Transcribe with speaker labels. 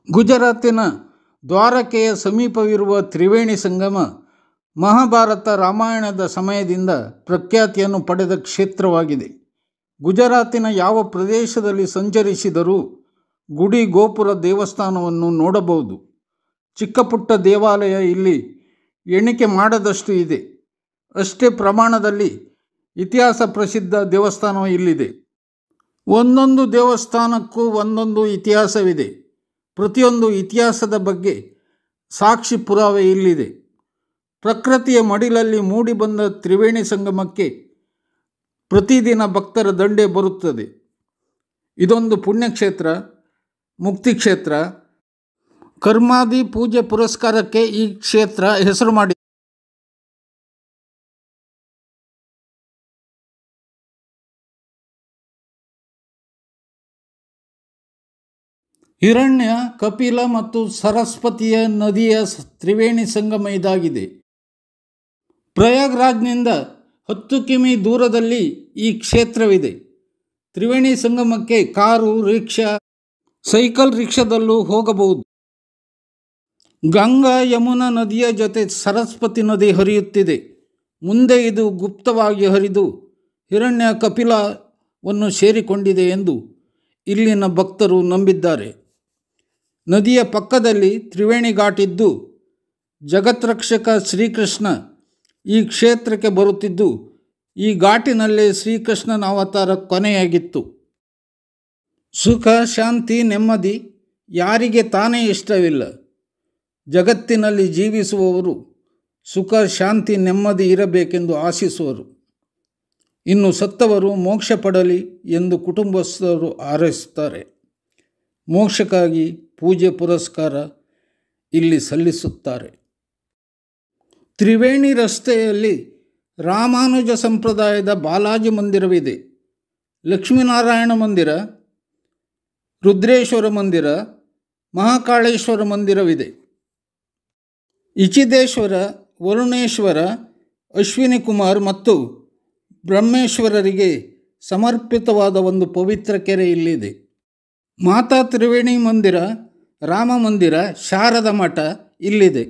Speaker 1: ಗುಜರಾತಿನ ದ್ವಾರಕೆಯ ಸಮೀಪವಿರುವ ತ್ರಿವೇಣಿ ಸಂಗಮ ಮಹಾಭಾರತ ರಾಮಾಯಣದ ಸಮಯದಿಂದ ಪ್ರಖ್ಯಾತಿಯನ್ನು ಪಡೆದ ಕ್ಷೇತ್ರವಾಗಿದೆ. ಗುಜರಾತಿನ ಯಾವ ಪ್ರದೇಶದಲ್ಲಿ ಸಂಚರಿಸಿದರೂ ಗುಡಿ ಗೋಪುರ ದೇವಸ್ಥಾನವನ್ನು ನೋಡಬಹುದು. ಚಿಕ್ಕ ಪುಟ್ಟ ದೇವಾಲಯ ಇಲ್ಲಿ ಎಣಿಕೆ ಮಾಡದಷ್ಟು ಇದೆ. ಅಷ್ಟೇ ಪ್ರಮಾಣದಲ್ಲಿ ಇತಿಹಾಸ ಪ್ರಸಿದ್ಧ ದೇವಸ್ಥಾನ ಇಲ್ಲಿದೆ. ಒಂದೊಂದು ದೇವಸ್ಥಾನಕ್ಕೂ ಒಂದೊಂದು ಇತಿಹಾಸವಿದೆ. ಪ್ರತಿಯೊಂದು ಇತಿಹಾಸದ ಬಗ್ಗೆ ಸಾಕ್ಷಿ ಪುರಾವೆ ಇಲ್ಲಿದೆ. ಪ್ರಕೃತಿಯ ಮಡಿಲಲ್ಲಿ ಮೂಡಿಬಂದ ತ್ರಿವೇಣಿ ಸಂಗಮಕ್ಕೆ ಪ್ರತಿದಿನ ಭಕ್ತರ ದಂಡೇ ಬರುತ್ತದೆ. ಇದೊಂದು ಪುಣ್ಯಕ್ಷೇತ್ರ, ಮುಕ್ತಿ ಕ್ಷೇತ್ರ. ಕರ್ಮಾದಿ ಪೂಜೆ ಪುರಸ್ಕಾರಕ್ಕೆ ಈ ಕ್ಷೇತ್ರ ಹೆಸರು ಮಾಡಿದೆ. ಹಿರಣ್ಯ, ಕಪಿಲ ಮತ್ತು ಸರಸ್ವತಿಯ ನದಿಯ ತ್ರಿವೇಣಿ ಸಂಗಮ ಇದಾಗಿದೆ. ಪ್ರಯಾಗ್ರಾಜ್ನಿಂದ 10 ಕಿಮಿ ದೂರದಲ್ಲಿ ಈ ಕ್ಷೇತ್ರವಿದೆ. ತ್ರಿವೇಣಿ ಸಂಗಮಕ್ಕೆ ಕಾರು, ರಿಕ್ಷಾ, ಸೈಕಲ್ ರಿಕ್ಷಾದಲ್ಲೂ ಹೋಗಬಹುದು. ಗಂಗಾ ಯಮುನಾ ನದಿಯ ಜೊತೆ ಸರಸ್ವತಿ ನದಿ ಹರಿಯುತ್ತಿದೆ. ಮುಂದೆ ಇದು ಗುಪ್ತವಾಗಿ ಹರಿದು ಹಿರಣ್ಯ ಕಪಿಲವನ್ನು ಸೇರಿಕೊಂಡಿದೆ ಎಂದು ಇಲ್ಲಿನ ಭಕ್ತರು ನಂಬಿದ್ದಾರೆ. ನದಿಯ ಪಕ್ಕದಲ್ಲಿ ತ್ರಿವೇಣಿ ಘಾಟ್ ಇದ್ದು ಜಗತ್ರಕ್ಷಕ ಶ್ರೀಕೃಷ್ಣ ಈ ಕ್ಷೇತ್ರಕ್ಕೆ ಬರುತ್ತಿದ್ದು ಈ ಘಾಟಿನಲ್ಲೇ ಶ್ರೀಕೃಷ್ಣನ ಅವತಾರ ಕೊನೆಯಾಗಿತ್ತು. ಸುಖ, ಶಾಂತಿ, ನೆಮ್ಮದಿ ಯಾರಿಗೆ ತಾನೇ ಇಷ್ಟವಿಲ್ಲ? ಜಗತ್ತಿನಲ್ಲಿ ಜೀವಿಸುವವರು ಸುಖ, ಶಾಂತಿ, ನೆಮ್ಮದಿ ಇರಬೇಕೆಂದು ಆಶಿಸುವರು. ಇನ್ನು ಸತ್ತವರು ಮೋಕ್ಷ ಪಡಲಿ ಎಂದು ಕುಟುಂಬಸ್ಥರು ಹಾರೈಸುತ್ತಾರೆ. ಮೋಕ್ಷಕ್ಕಾಗಿ ಪೂಜೆ ಪುರಸ್ಕಾರ ಇಲ್ಲಿ ಸಲ್ಲಿಸುತ್ತಾರೆ. ತ್ರಿವೇಣಿ ರಸ್ತೆಯಲ್ಲಿ ರಾಮಾನುಜ ಸಂಪ್ರದಾಯದ ಬಾಲಾಜಿ ಮಂದಿರವಿದೆ. ಲಕ್ಷ್ಮೀನಾರಾಯಣ ಮಂದಿರ, ರುದ್ರೇಶ್ವರ ಮಂದಿರ, ಮಹಾಕಾಳೇಶ್ವರ ಮಂದಿರವಿದೆ. ಇಚಿದೇಶ್ವರ, ವರುಣೇಶ್ವರ, ಅಶ್ವಿನಿ ಕುಮಾರ್ ಮತ್ತು ಬ್ರಹ್ಮೇಶ್ವರರಿಗೆ ಸಮರ್ಪಿತವಾದ ಒಂದು ಪವಿತ್ರ ಕೆರೆ ಇಲ್ಲಿದೆ. ಮಾತಾ ತ್ರಿವೇಣಿ ಮಂದಿರ, ರಾಮ ಮಂದಿರ, ಶಾರದ ಮಠ ಇಲ್ಲಿದೆ.